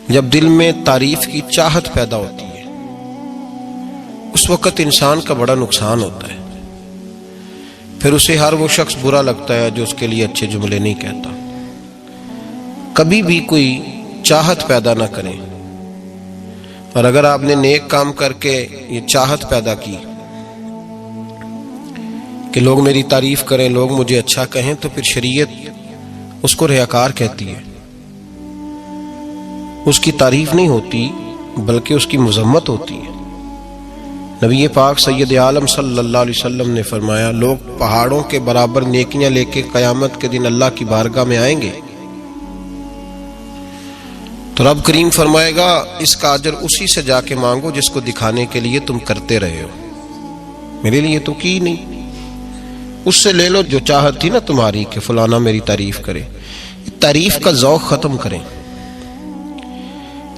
جب دل میں تعریف کی چاہت پیدا ہوتی ہے اس وقت انسان کا بڑا نقصان ہوتا ہے. پھر اسے ہر وہ شخص برا لگتا ہے جو اس کے لیے اچھے جملے نہیں کہتا. کبھی بھی کوئی چاہت پیدا نہ کریں، اور اگر آپ نے نیک کام کر کے یہ چاہت پیدا کی کہ لوگ میری تعریف کریں، لوگ مجھے اچھا کہیں، تو پھر شریعت اس کو ریاکار کہتی ہے. اس کی تعریف نہیں ہوتی بلکہ اس کی مذمت ہوتی ہے. نبی پاک سید عالم صلی اللہ علیہ وسلم نے فرمایا، لوگ پہاڑوں کے برابر نیکیاں لے کے قیامت کے دن اللہ کی بارگاہ میں آئیں گے تو رب کریم فرمائے گا اس کا اجر اسی سے جا کے مانگو جس کو دکھانے کے لیے تم کرتے رہے ہو، میرے لیے تو کی نہیں. اس سے لے لو جو چاہت تھی نا تمہاری کہ فلانا میری تعریف کرے. تعریف کا ذوق ختم کریں.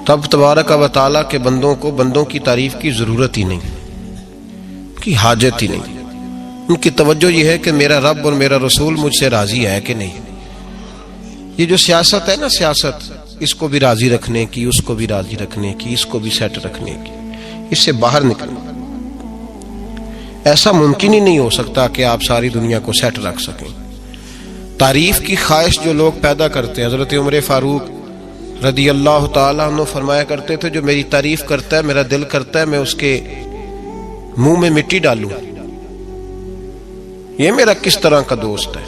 تب تبارک و تعالیٰ کے بندوں کو بندوں کی تعریف کی ضرورت ہی نہیں، کی حاجت ہی نہیں. ان کی توجہ یہ ہے کہ میرا رب اور میرا رسول مجھ سے راضی ہے کہ نہیں. یہ جو سیاست ہے نا، سیاست اس کو بھی راضی رکھنے کی، اس کو بھی راضی رکھنے کی، اس کو بھی سیٹ رکھنے کی، اس سے باہر نکلنا. ایسا ممکن ہی نہیں ہو سکتا کہ آپ ساری دنیا کو سیٹ رکھ سکیں. تعریف کی خواہش جو لوگ پیدا کرتے ہیں، حضرت عمر فاروق رضی اللہ تعالیٰ عنہ فرمایا کرتے تھے، جو میری تعریف کرتا ہے میرا دل کرتا ہے میں اس کے منہ میں مٹی ڈالوں. یہ میرا کس طرح کا دوست ہے؟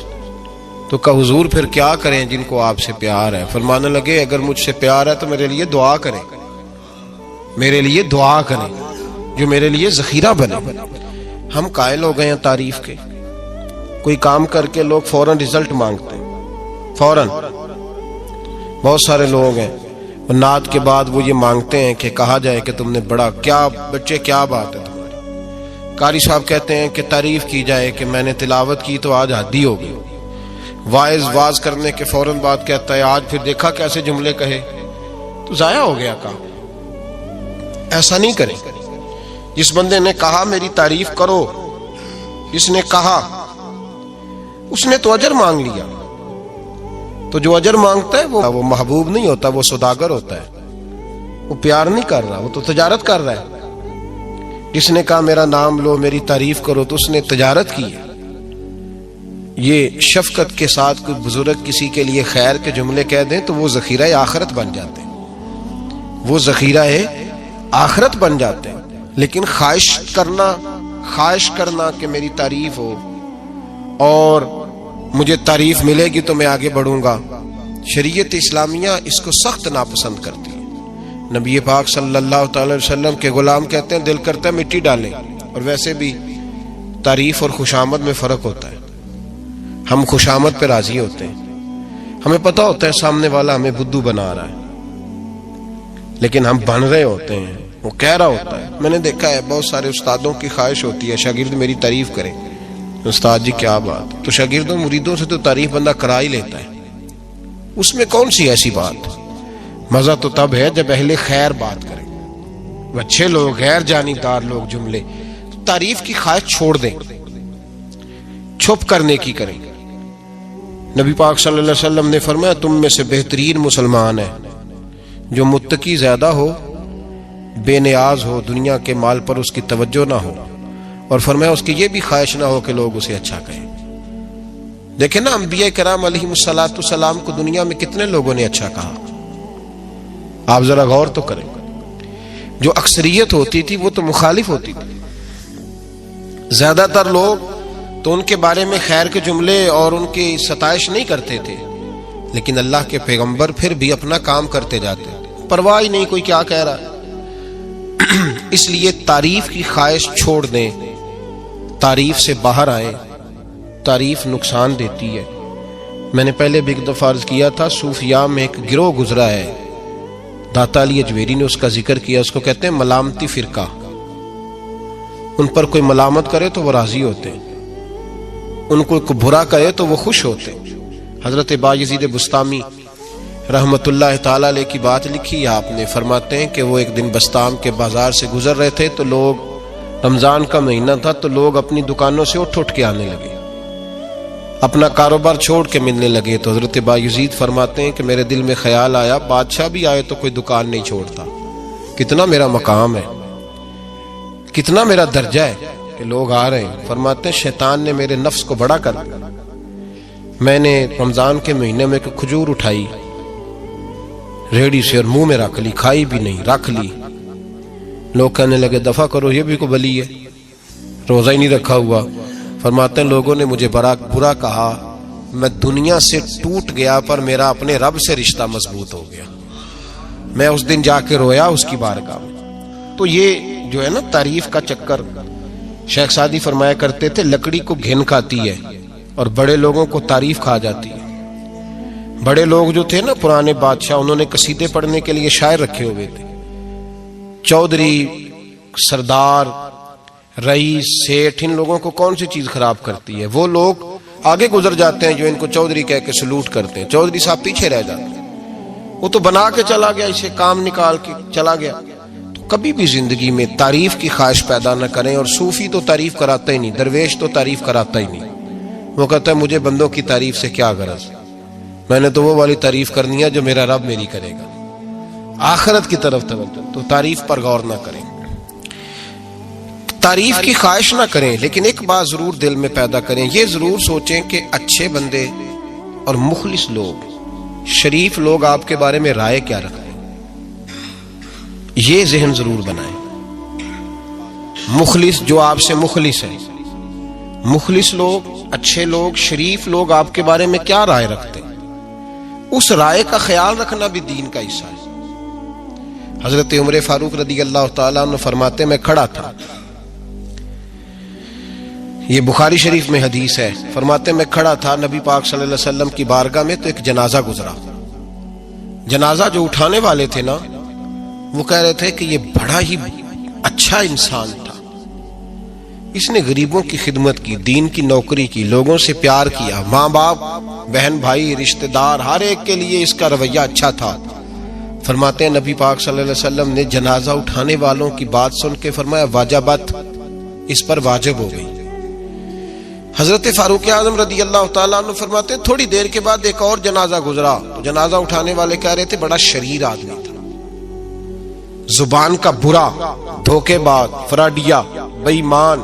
تو کہا حضور پھر کیا کریں جن کو آپ سے پیار ہے؟ فرمانے لگے اگر مجھ سے پیار ہے تو میرے لیے دعا کریں، میرے لیے دعا کریں جو میرے لیے ذخیرہ بنے. ہم قائل ہو گئے ہیں تعریف کے. کوئی کام کر کے لوگ فوراً رزلٹ مانگتے ہیں، فوراً. بہت سارے لوگ ہیں اور نعت کے بعد وہ یہ مانگتے ہیں کہ کہا جائے کہ تم نے بڑا، کیا بچے کیا بات ہے تمہاری. قاری صاحب کہتے ہیں کہ تعریف کی جائے کہ میں نے تلاوت کی تو آج حدی ہو گئی. واعظ کرنے کے فوراً بعد کہتا ہے آج پھر دیکھا کیسے جملے کہے، تو ضائع ہو گیا کام. ایسا نہیں کریں. جس بندے نے کہا میری تعریف کرو، جس نے کہا اس نے تو اجر مانگ لیا. تو جو اجر مانگتا ہے وہ محبوب نہیں ہوتا، وہ سوداگر ہوتا ہے. وہ پیار نہیں کر رہا، وہ تو تجارت کر رہا ہے. جس نے کہا میرا نام لو میری تعریف کرو تو اس نے تجارت کی ہے. یہ شفقت کے ساتھ کوئی بزرگ کسی کے لیے خیر کے جملے کہہ دیں تو وہ ذخیرہ آخرت بن جاتے ہیں، وہ ذخیرہ آخرت بن جاتے ہیں. لیکن خواہش کرنا کہ میری تعریف ہو اور مجھے تعریف ملے گی تو میں آگے بڑھوں گا، شریعت اسلامیہ اس کو سخت ناپسند کرتی ہے. نبی پاک صلی اللہ تعالی وسلم کے غلام کہتے ہیں دل کرتا ہے مٹی ڈالیں. اور ویسے بھی تعریف اور خوشامد میں فرق ہوتا ہے. ہم خوشامد پہ راضی ہوتے ہیں، ہمیں پتہ ہوتا ہے سامنے والا ہمیں بدھو بنا رہا ہے، لیکن ہم بن رہے ہوتے ہیں، وہ کہہ رہا ہوتا ہے. میں نے دیکھا ہے بہت سارے استادوں کی خواہش ہوتی ہے شاگرد میری تعریف کریں. استاد جی کیا بات، تو شاگردوں مریدوں سے تو تعریف بندہ کرا ہی لیتا ہے. اس میں کون سی ایسی بات؟ مزہ تو تب ہے جب اہل خیر بات کریں، اچھے لوگ، غیر جانبدار لوگ جملے. تعریف کی خواہش چھوڑ دیں، چھپ کرنے کی کریں. نبی پاک صلی اللہ علیہ وسلم نے فرمایا تم میں سے بہترین مسلمان ہے جو متقی زیادہ ہو، بے نیاز ہو، دنیا کے مال پر اس کی توجہ نہ ہو، اور فرمایا اس کی یہ بھی خواہش نہ ہو کہ لوگ اسے اچھا کہیں. دیکھیں نا انبیاء کرام علیہ السلام کو دنیا میں کتنے لوگوں نے اچھا کہا. آپ ذرا غور تو کریں. جو اکثریت ہوتی تھی وہ تو مخالف ہوتی تھی. زیادہ تر لوگ تو ان کے بارے میں خیر کے جملے اور ان کی ستائش نہیں کرتے تھے، لیکن اللہ کے پیغمبر پھر بھی اپنا کام کرتے جاتے تھے، پرواہ ہی نہیں کوئی کیا کہہ رہا. اس لیے تعریف کی خواہش چھوڑ دیں، تعریف سے باہر آئیں. تعریف نقصان دیتی ہے. میں نے پہلے بھی ایک دفعہ عرض کیا تھا، صوفیاء میں ایک گروہ گزرا ہے، داتا علی اجویری نے اس کا ذکر کیا. اس کو کہتے ہیں ملامتی فرقہ. ان پر کوئی ملامت کرے تو وہ راضی ہوتے ہیں، ان کو برا کہے تو وہ خوش ہوتے. حضرت بایزید بستامی رحمت اللہ تعالیٰ علیہ کی بات لکھی آپ نے. فرماتے ہیں کہ وہ ایک دن بستام کے بازار سے گزر رہے تھے تو لوگ، رمضان کا مہینہ تھا تو لوگ اپنی دکانوں سے اٹھ کے آنے لگے. اپنا کاروبار چھوڑ کے ملنے لگے تو حضرت بایزید فرماتے ہیں کہ میرے دل میں خیال آیا بادشاہ بھی آئے تو کوئی دکان نہیں چھوڑتا، کتنا میرا مقام ہے، کتنا میرا درجہ ہے کہ لوگ آ رہے ہیں۔ فرماتے ہیں شیطان نے میرے نفس کو بڑا کر، میں نے رمضان کے مہینے میں کوئی کھجور اٹھائی ریڑھی سے اور منہ میں رکھ لی، کھائی بھی نہیں، رکھ لی۔ لوگ کہنے لگے دفع کرو، یہ بھی کو بلی ہے، روزہ ہی نہیں رکھا ہوا۔ فرماتے ہیں لوگوں نے مجھے برا کہا، میں دنیا سے ٹوٹ گیا پر میرا اپنے رب سے رشتہ مضبوط ہو گیا۔ میں اس دن جا کے رویا اس کی بارگاہ میں۔ تو یہ جو ہے نا تعریف کا چکر، شیخ سعدی فرمایا کرتے تھے لکڑی کو گھن کھاتی ہے اور بڑے لوگوں کو تعریف کھا جاتی ہے۔ بڑے لوگ جو تھے نا پرانے بادشاہ، انہوں نے قصیدے پڑھنے کے لیے شاعر رکھے ہوئے تھے، چودھری، سردار، رئیس، سیٹھ، ان لوگوں کو کون سی چیز خراب کرتی ہے؟ وہ لوگ آگے گزر جاتے ہیں جو ان کو چودھری کہہ کے سلوٹ کرتے ہیں، چودھری صاحب پیچھے رہ جاتے ہیں۔ وہ تو بنا کے چلا گیا، اسے کام نکال کے چلا گیا۔ تو کبھی بھی زندگی میں تعریف کی خواہش پیدا نہ کریں، اور صوفی تو تعریف کراتا ہی نہیں، درویش تو تعریف کراتا ہی نہیں۔ وہ کہتا ہے مجھے بندوں کی تعریف سے کیا غرض، میں نے تو وہ والی تعریف کرنی ہے جو میرا رب میری کرے گا۔ آخرت کی طرف توجہ، تو تعریف پر غور نہ کریں، تعریف کی خواہش نہ کریں، لیکن ایک بات ضرور دل میں پیدا کریں، یہ ضرور سوچیں کہ اچھے بندے اور مخلص لوگ، شریف لوگ آپ کے بارے میں رائے کیا رکھتے ہیں، یہ ذہن ضرور بنائیں۔ مخلص جو آپ سے مخلص ہے، مخلص لوگ، اچھے لوگ، شریف لوگ آپ کے بارے میں کیا رائے رکھتے ہیں، اس رائے کا خیال رکھنا بھی دین کا حصہ ہے۔ حضرت عمر فاروق رضی اللہ تعالیٰ عنہ فرماتے میں کھڑا تھا، یہ بخاری شریف میں حدیث ہے، فرماتے میں کھڑا تھا نبی پاک صلی اللہ علیہ وسلم کی بارگاہ میں، تو ایک جنازہ گزرا۔ جنازہ جو اٹھانے والے تھے نا، وہ کہہ رہے تھے کہ یہ بڑا ہی اچھا انسان تھا، اس نے غریبوں کی خدمت کی، دین کی نوکری کی، لوگوں سے پیار کیا، ماں باپ، بہن بھائی، رشتہ دار، ہر ایک کے لیے اس کا رویہ اچھا تھا۔ فرماتے ہیں نبی پاک صلی اللہ علیہ وسلم نے جنازہ اٹھانے والوں کی بات سن کے فرمایا واجبت، اس پر واجب ہو گئی۔ حضرت فاروق اعظم رضی اللہ تعالیٰ عنہ فرماتے ہیں تھوڑی دیر کے بعد ایک اور جنازہ گزرا، تو جنازہ اٹھانے والے کہہ رہے تھے بڑا شریر آدمی تھا، زبان کا برا، دھوکے باز، فراڈیا، بے ایمان،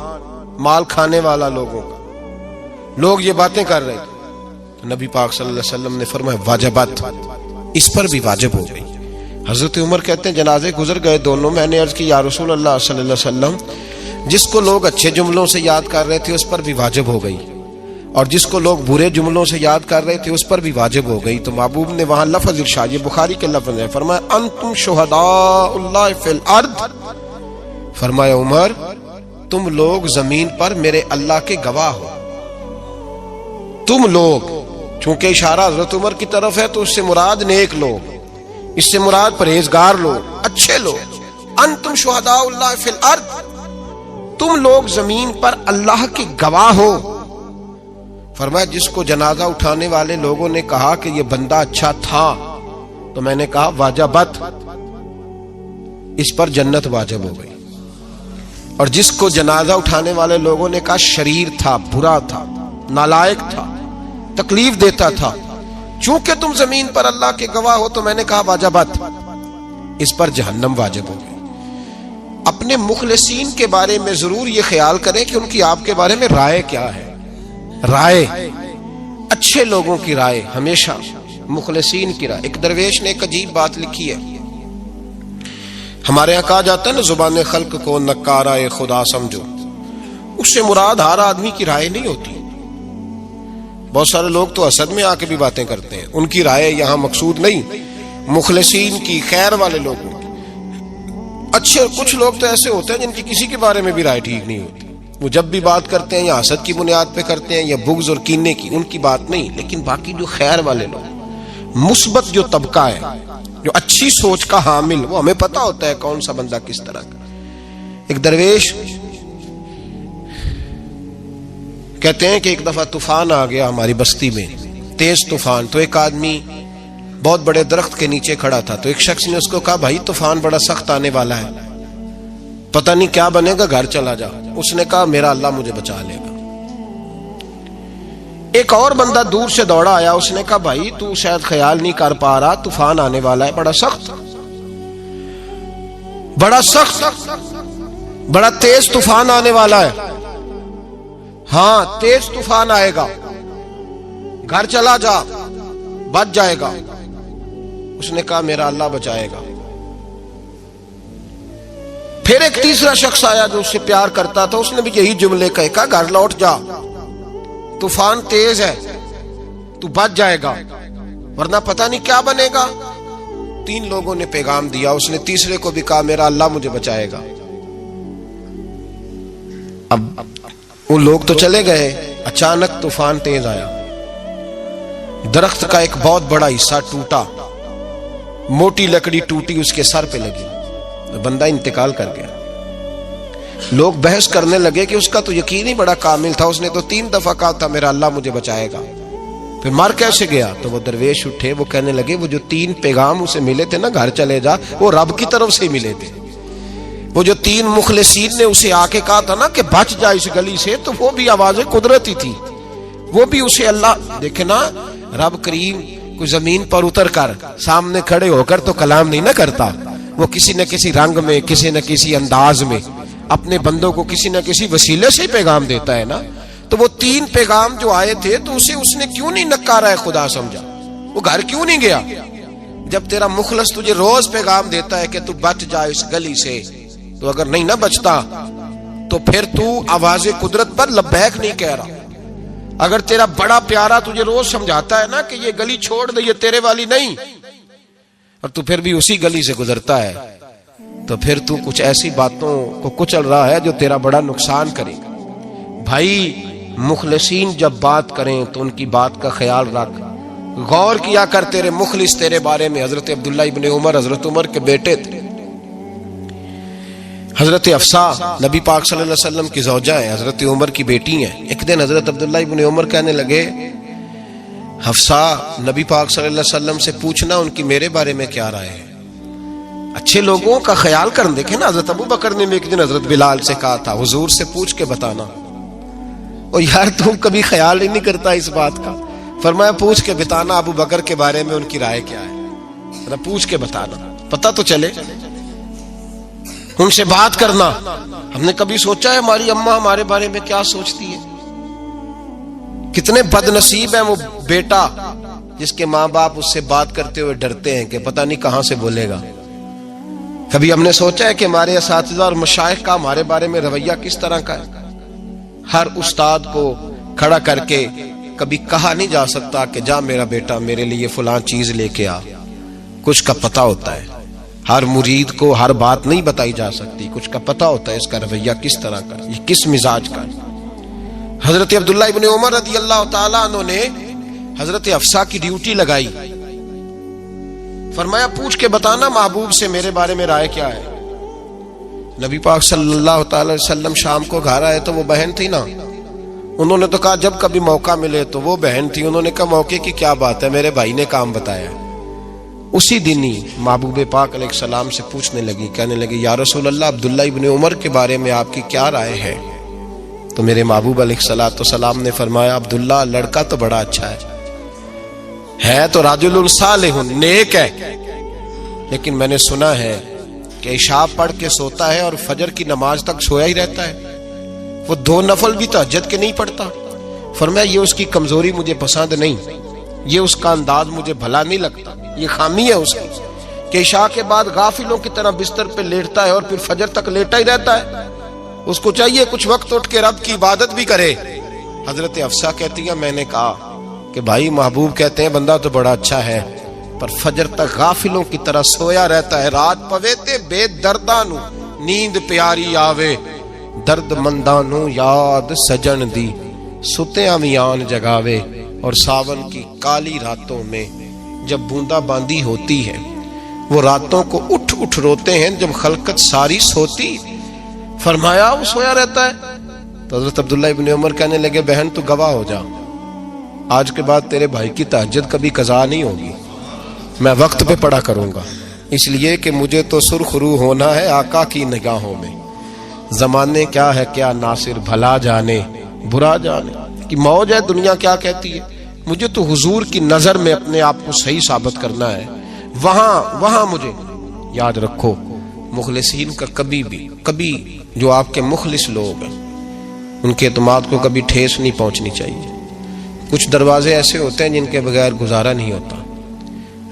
مال کھانے والا لوگوں کا، لوگ یہ باتیں کر رہے تھے۔ تو نبی پاک صلی اللہ علیہ وسلم نے فرمایا واجبت، اس پر بھی واجب ہو گئی۔ حضرت عمر کہتے ہیں جنازے گزر گئے دونوں، میں نے عرض کی یا رسول اللہ صلی اللہ علیہ وسلم، جس کو لوگ اچھے جملوں سے یاد کر رہے تھے اس پر بھی واجب ہو گئی، اور جس کو لوگ برے جملوں سے یاد کر رہے تھے اس پر بھی واجب ہو گئی۔ تو محبوب نے وہاں لفظ ارشاد، یہ بخاری کے لفظ ہے، فرمایا انتم شہداء اللہ فی الارض، فرمایا عمر تم لوگ زمین پر میرے اللہ کے گواہ ہو، تم لوگ، چونکہ اشارہ حضرت عمر کی طرف ہے تو اس سے مراد نیک لوگ، اس سے مراد پرہیزگار لوگ، اچھے لوگ، انتم شہداء اللہ فی الارض، تم لوگ زمین پر اللہ کے گواہ ہو۔ فرمایا جس کو جنازہ اٹھانے والے لوگوں نے کہا کہ یہ بندہ اچھا تھا، تو میں نے کہا واجبت، اس پر جنت واجب ہو گئی، اور جس کو جنازہ اٹھانے والے لوگوں نے کہا شریر تھا، برا تھا، نالائق تھا، تکلیف دیتا تھا، چونکہ تم زمین پر اللہ کے گواہ ہو، تو میں نے کہا واجبت، اس پر جہنم واجب ہو گئی۔ اپنے مخلصین کے بارے میں ضرور یہ خیال کریں کہ ان کی آپ کے بارے میں رائے کیا ہے، رائے، اچھے لوگوں کی رائے، ہمیشہ مخلصین کی رائے۔ ایک درویش نے ایک عجیب بات لکھی ہے، ہمارے یہاں کہا جاتا ہے نا زبان خلق کو نکارہ خدا سمجھو، اس سے مراد ہر آدمی کی رائے نہیں ہوتی، بہت سارے لوگ تو حسد میں آ کے بھی باتیں کرتے ہیں، ان کی رائے یہاں مقصود نہیں، مخلصین کی، خیر والے لوگوں کی۔ اچھے کچھ لوگ تو ایسے ہوتے ہیں جن کی کسی کے بارے میں بھی رائے ٹھیک نہیں ہوتی، وہ جب بھی بات کرتے ہیں یا حسد کی بنیاد پہ کرتے ہیں یا بغض اور کینے کی، ان کی بات نہیں، لیکن باقی جو خیر والے لوگ، مثبت جو طبقہ ہے، جو اچھی سوچ کا حامل، وہ ہمیں پتہ ہوتا ہے کون سا بندہ کس طرح کا۔ ایک درویش کہتے ہیں کہ ایک دفعہ طوفان آ گیا ہماری بستی میں، تیز طوفان، تو ایک آدمی بہت بڑے درخت کے نیچے کھڑا تھا، تو ایک شخص نے اس کو کہا بھائی طوفان بڑا سخت آنے والا ہے، پتہ نہیں کیا بنے گا، گھر چلا جا۔ اس نے کہا میرا اللہ مجھے بچا لے گا۔ ایک اور بندہ دور سے دوڑا آیا، اس نے کہا بھائی تو شاید خیال نہیں کر پا رہا، طوفان آنے والا ہے، بڑا سخت بڑا تیز طوفان آنے والا ہے۔ ہاں تیز طوفان آئے گا، گھر چلا جا، بچ جائے گا۔ اس نے کہا میرا اللہ بچائے گا۔ پھر ایک تیسرا شخص آیا جو اس سے پیار کرتا تھا، اس نے بھی یہی جملے کہا گھر لوٹ جا، طوفان تیز ہے، تو بچ جائے گا ورنہ پتہ نہیں کیا بنے گا۔ 3 لوگوں نے پیغام دیا، اس نے تیسرے کو بھی کہا میرا اللہ مجھے بچائے گا۔ اب وہ لوگ تو چلے گئے، اچانک طوفان تیز آیا، درخت کا ایک بہت بڑا حصہ ٹوٹا، موٹی لکڑی ٹوٹی، اس کے سر پہ لگی، بندہ انتقال کر گیا۔ لوگ بحث کرنے لگے کہ اس کا تو یقین ہی بڑا کامل تھا، اس نے تو 3 دفعہ کہا تھا میرا اللہ مجھے بچائے گا، پھر مر کیسے گیا؟ تو وہ درویش اٹھے، وہ کہنے لگے وہ جو 3 پیغام اسے ملے تھے نا گھر چلے جا، وہ رب کی طرف سے ملے تھے۔ وہ جو 3 مخلصین نے اسے آ کے کہا تھا نا کہ بچ جا اس گلی سے، تو وہ بھی آوازیں قدرتی تھی، وہ بھی اسے اللہ دیکھے نا، رب کریم کوئی زمین پر اتر کر سامنے کھڑے ہو کر تو کلام نہیں نہ کرتا، وہ کسی نہ کسی رنگ میں، کسی نہ کسی انداز میں اپنے بندوں کو کسی نہ کسی وسیلے سے پیغام دیتا ہے نا۔ تو وہ 3 پیغام جو آئے تھے تو اسے اس نے کیوں نہیں نکارا ہے خدا سمجھا، وہ گھر کیوں نہیں گیا؟ جب تیرا مخلص تجھے روز پیغام دیتا ہے کہ تو بچ جا اس گلی سے، تو اگر نہیں نہ بچتا تو پھر تو آواز قدرت پر لبیک نہیں کہہ رہا۔ اگر تیرا بڑا پیارا تجھے روز سمجھاتا ہے نا کہ یہ گلی چھوڑ دے، یہ تیرے والی نہیں، اور تو پھر بھی اسی گلی سے گزرتا ہے، تو پھر تو کچھ ایسی باتوں کو کچل رہا ہے جو تیرا بڑا نقصان کرے گا۔ بھائی مخلصین جب بات کریں تو ان کی بات کا خیال رکھ، غور کیا کر، تیرے مخلص تیرے بارے میں حضرت عبداللہ ابن عمر، حضرت عمر کے بیٹے تھے، حضرت حفصہ نبی پاک صلی اللہ علیہ وسلم کی زوجہ ہیں، حضرت عمر کی بیٹی ہیں۔ ایک دن حضرت عبداللہ ابن عمر کہنے لگے حفصہ نبی پاک صلی اللہ علیہ وسلم سے پوچھنا ان کی میرے بارے میں کیا رائے ہے، اچھے لوگوں کا خیال کرنا۔ دیکھیں نا حضرت ابو بکر نے ایک دن حضرت بلال سے کہا تھا حضور سے پوچھ کے بتانا، اور یار تم کبھی خیال ہی نہیں کرتا اس بات کا۔ فرمایا پوچھ کے بتانا ابو بکر کے بارے میں ان کی رائے کیا ہے، پوچھ کے بتانا، پتہ تو چلے، ان سے بات کرنا۔ ہم نے کبھی سوچا ہے ہماری اماں ہمارے بارے میں کیا سوچتی ہے؟ کتنے بد نصیب ہیں وہ بیٹا جس کے ماں باپ اس سے بات کرتے ہوئے ڈرتے ہیں کہ پتہ نہیں کہاں سے بولے گا۔ کبھی ہم نے سوچا ہے کہ ہمارے اساتذہ اور مشائخ کا ہمارے بارے میں رویہ کس طرح کا ہے؟ ہر استاد کو کھڑا کر کے کبھی کہا نہیں جا سکتا کہ جا میرا بیٹا میرے لیے فلاں چیز لے کے آ، کچھ کا پتہ ہوتا ہے۔ ہر مرید کو ہر بات نہیں بتائی جا سکتی، کچھ کا پتہ ہوتا ہے اس کا رویہ کس طرح کا، یہ کس مزاج کا ہے۔ حضرت عبداللہ ابن عمر رضی اللہ تعالیٰ عنہ نے حضرت حفصہ کی ڈیوٹی لگائی، فرمایا پوچھ کے بتانا محبوب سے میرے بارے میں رائے کیا ہے۔ نبی پاک صلی اللہ تعالی وسلم شام کو گھر آئے تو وہ بہن تھی نا، انہوں نے تو کہا جب کبھی موقع ملے تو وہ بہن تھی، انہوں نے کہا موقع کی کیا بات ہے، میرے بھائی نے کام بتایا۔ اسی دن ہی محبوب پاک علیہ السلام سے پوچھنے لگی، کہنے لگی یا رسول اللہ عبداللہ ابن عمر کے بارے میں آپ کی کیا رائے ہے؟ تو میرے محبوب علیہ السلام نے فرمایا عبداللہ لڑکا تو بڑا اچھا ہے تو رجل صالح نیک ہے، لیکن میں نے سنا ہے کہ عشاء پڑھ کے سوتا ہے اور فجر کی نماز تک سویا ہی رہتا ہے، وہ 2 نفل بھی تہجد کے نہیں پڑھتا۔ فرمایا یہ اس کی کمزوری مجھے پسند نہیں، یہ اس کا انداز مجھے بھلا نہیں لگتا، یہ خامی ہے اس کی کہ عشاء کے بعد غافلوں کی طرح بستر پہ لیٹتا ہے اور پھر فجر تک لیٹا ہی رہتا ہے، اس کو چاہیے کچھ وقت اٹھ کے رب کی عبادت بھی کرے۔ حضرت حفصہ کہتی ہے میں نے کہا کہ بھائی محبوب کہتے ہیں بندہ تو بڑا اچھا ہے پر فجر تک غافلوں کی طرح سویا رہتا ہے، رات پوے تے بے دردانو نیند پیاری آوے، درد مندانو یاد سجن دی ستیاں میان جگاوے، اور ساون کی کالی راتوں میں جب بوندا باندی ہوتی ہے وہ راتوں کو اٹھ اٹھ روتے ہیں جب خلقت ساری سوتی۔ فرمایا وہ سویا رہتا ہے۔ تو حضرت عبداللہ ابن عمر کہنے لگے بہن تو گواہ ہو جا، آج کے بعد تیرے بھائی کی تہجد کبھی قضا نہیں ہوگی، میں وقت پہ پڑھا کروں گا، اس لیے کہ مجھے تو سرخ رو ہونا ہے آقا کی نگاہوں میں۔ زمانے کیا ہے کیا ناصر، بھلا جانے برا جانے، کی موج ہے دنیا کیا کہتی ہے، مجھے تو حضور کی نظر میں اپنے آپ کو صحیح ثابت کرنا ہے، وہاں مجھے یاد رکھو مخلصین کا کبھی جو آپ کے مخلص لوگ ہیں ان کے اعتماد کو کبھی ٹھیس نہیں پہنچنی چاہیے۔ کچھ دروازے ایسے ہوتے ہیں جن کے بغیر گزارا نہیں ہوتا۔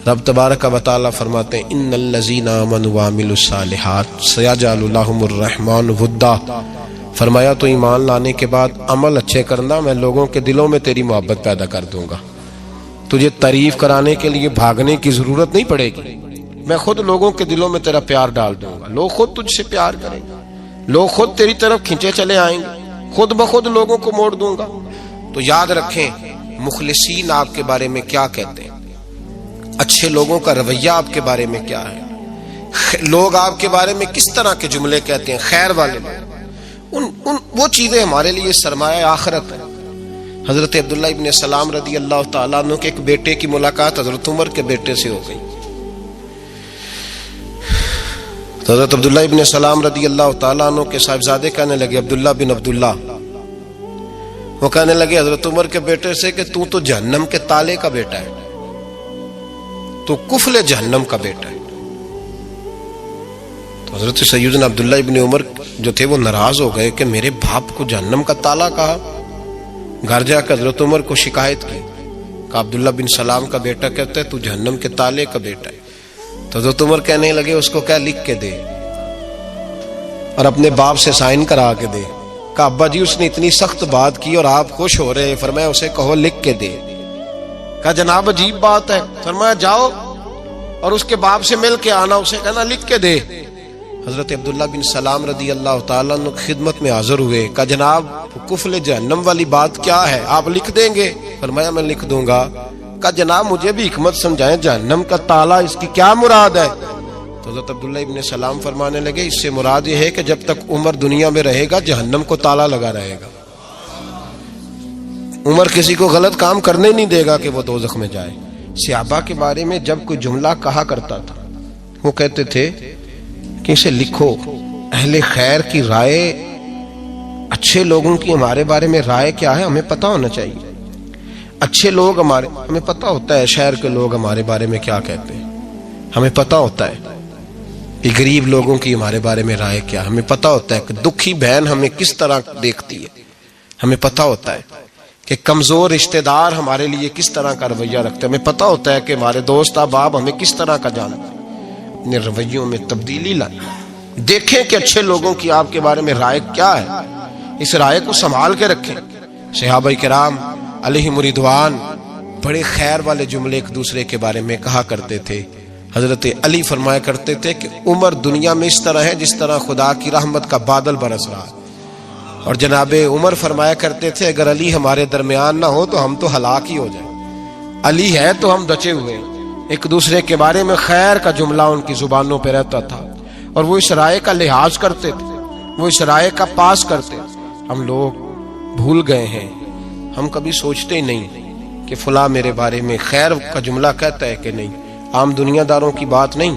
رب تبارک و تعالیٰ فرماتے ہیں ان الذین آمنوا وعملوا الصالحات سیجعل لهم الرحمن ودا، فرمایا تو ایمان لانے کے بعد عمل اچھے کرنا، میں لوگوں کے دلوں میں تیری محبت پیدا کر دوں گا۔ تجھے تعریف کرانے کے لیے بھاگنے کی ضرورت نہیں پڑے گی، میں خود لوگوں کے دلوں میں تیرا پیار ڈال دوں گا، لوگ خود تجھ سے پیار کریں گے، لوگ خود تیری طرف کھینچے چلے آئیں گے، خود بخود لوگوں کو موڑ دوں گا۔ تو یاد رکھیں مخلصین آپ کے بارے میں کیا کہتے ہیں، اچھے لوگوں کا رویہ آپ کے بارے میں کیا ہے، لوگ آپ کے بارے میں کس طرح کے جملے کہتے ہیں، خیر والے لوگ، وہ چیزیں ہمارے لیے سرمایہ آخرت ہے۔ حضرت عبداللہ ابن سلام رضی اللہ تعالیٰ عنہ کے ایک بیٹے کی ملاقات حضرت عمر کے بیٹے سے ہو گئی۔ حضرت عبداللہ ابن سلام رضی اللہ تعالیٰ عنہ کے صاحبزادے کہنے لگے عبداللہ بن عبداللہ، وہ کہنے لگے حضرت عمر کے بیٹے سے کہ تو جہنم کے تالے کا بیٹا ہے، تو کفل جہنم کا بیٹا ہے۔ تو حضرت سیدنا عبداللہ ابن عمر جو تھے وہ ناراض ہو گئے کہ میرے باپ کو جہنم کا تالا کہا۔ گھر جا کر حضرت عمر کو شکایت کی کہ عبداللہ بن سلام کا بیٹا کہتا ہے تو جہنم کے تالے کا بیٹا ہے۔ تو حضرت عمر کہنے لگے اس کو کیا لکھ کے دے اور اپنے باپ سے سائن کرا کے دے۔ کہ ابا جی اس نے اتنی سخت بات کی اور آپ خوش ہو رہے، فرمایا اسے کہو لکھ کے دے۔ کہا جناب عجیب بات ہے، فرمایا جاؤ اور اس کے باپ سے مل کے آنا، اسے کہنا لکھ کے دے۔ حضرت عبداللہ بن سلام رضی اللہ تعالیٰ عنہ خدمت میں حاضر ہوئے، کہا جناب کفل جہنم والی بات کیا ہے، آپ لکھ دیں گے؟ فرمایا میں لکھ دوں گا۔ کہا جناب مجھے بھی حکمت سمجھائیں، جہنم کا تالا اس کی کیا مراد ہے؟ تو حضرت عبداللہ ابن سلام فرمانے لگے اس سے مراد یہ ہے کہ جب تک عمر دنیا میں رہے گا جہنم کو تالا لگا رہے گا، عمر کسی کو غلط کام کرنے نہیں دے گا کہ وہ دوزخ میں جائے۔ صحابہ کے بارے میں جب کوئی جملہ کہا کرتا تھا وہ کہتے تھے کہ اسے لکھو، اہل خیر کی رائے، اچھے لوگوں کی ہمارے بارے میں رائے کیا ہے ہمیں پتہ ہونا چاہیے۔ اچھے لوگ ہمیں پتہ ہوتا ہے شہر کے لوگ ہمارے بارے میں کیا کہتے ہیں، ہمیں پتہ ہوتا ہے کہ غریب لوگوں کی ہمارے بارے میں رائے کیا، ہمیں پتہ ہوتا ہے کہ دکھی بہن ہمیں کس طرح دیکھتی ہے، ہمیں پتہ ہوتا ہے کہ کمزور رشتہ دار ہمارے لیے کس طرح کا رویہ رکھتے ہیں، ہمیں پتہ ہوتا ہے کہ ہمارے دوست احباب ہمیں کس طرح کا جانتے ہیں۔ اپنے رویوں میں تبدیلی لائیں، دیکھیں کہ اچھے لوگوں کی آپ کے بارے میں رائے کیا ہے، اس رائے کو سنبھال کے رکھیں۔ صحابہ کرام علیہم رضوان بڑے خیر والے جملے ایک دوسرے کے بارے میں کہا کرتے تھے۔ حضرت علی فرمایا کرتے تھے کہ عمر دنیا میں اس طرح ہے جس طرح خدا کی رحمت کا بادل برس رہا ہے، اور جناب عمر فرمایا کرتے تھے اگر علی ہمارے درمیان نہ ہو تو ہم تو ہلاک ہی ہو جائیں، علی ہے تو ہم بچے ہوئے۔ ایک دوسرے کے بارے میں خیر کا جملہ ان کی زبانوں پہ رہتا تھا اور وہ اس رائے کا لحاظ کرتے تھے، وہ اس رائے کا پاس کرتے تھے۔ ہم لوگ بھول گئے ہیں، ہم کبھی سوچتے ہی نہیں کہ فلاں میرے بارے میں خیر کا جملہ کہتا ہے کہ نہیں، عام دنیا داروں کی بات نہیں۔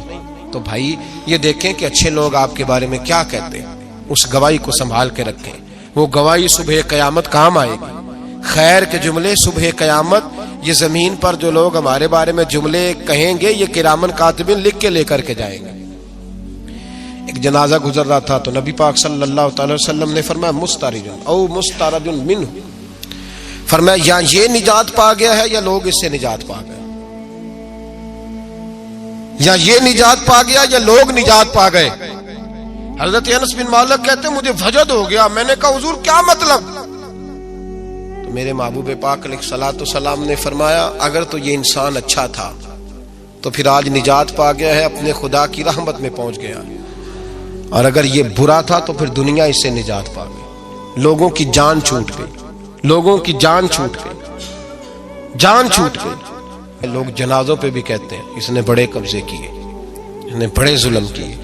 تو بھائی یہ دیکھیں کہ اچھے لوگ آپ کے بارے میں کیا کہتے ہیں، اس گواہی کو سنبھال کے رکھیں، وہ گواہی صبح قیامت کام آئے گی۔ خیر کے جملے صبح قیامت، یہ زمین پر جو لوگ ہمارے بارے میں جملے کہیں گے یہ کرامن کاتبین لکھ کے لے کر کے جائیں گے۔ ایک جنازہ گزر رہا تھا تو نبی پاک صلی اللہ تعالی وسلم نے فرمایا مسترجن او مسترجن منہ، فرمایا یا یہ نجات پا گیا ہے یا لوگ اس سے نجات پا گئے، یا یہ نجات پا گیا یا لوگ نجات پا گئے۔ حضرت انس بن مالک کہتے ہیں مجھے وجد ہو گیا، میں نے کہا حضور کیا مطلب؟ تو میرے محبوب پاک علیہ الصلوۃ والسلام نے فرمایا اگر تو یہ انسان اچھا تھا تو پھر آج نجات پا گیا ہے، اپنے خدا کی رحمت میں پہنچ گیا، اور اگر یہ برا تھا تو پھر دنیا اس سے نجات پا گئی۔ لوگوں کی جان چھوٹ گئی، لوگوں کی جان چھوٹ گئی، جان چھوٹ گئی۔ لوگ جنازوں پہ بھی کہتے ہیں اس نے بڑے قبضے کیے، اس نے بڑے ظلم کیے،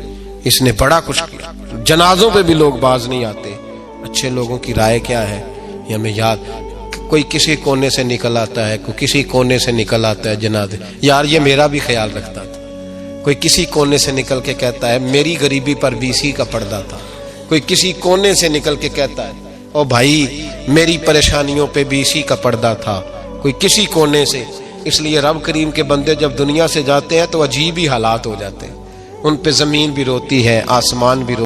اس نے بڑا کچھ کیا۔ جنازوں پہ بھی لوگ باز نہیں آتے۔ اچھے لوگوں کی رائے کیا ہے یہ ہمیں یاد، کوئی کسی کونے سے نکل آتا ہے، کوئی کسی کونے سے نکل آتا ہے جنازے، یار یہ میرا بھی خیال رکھتا تھا، کوئی کسی کونے سے نکل کے کہتا ہے میری غریبی پر بھی اسی کا پردہ تھا، کوئی کسی کونے سے نکل کے کہتا ہے اور بھائی میری پریشانیوں پہ بھی اسی کا پردہ تھا، کوئی کسی کونے سے. اس لیے رب کریم کے بندے جب دنیا سے جاتے ہیں تو عجیب ہی حالات ہو جاتے ہیں، ان پہ زمین بھی روتی ہے، آسمان بھی روتی ہے.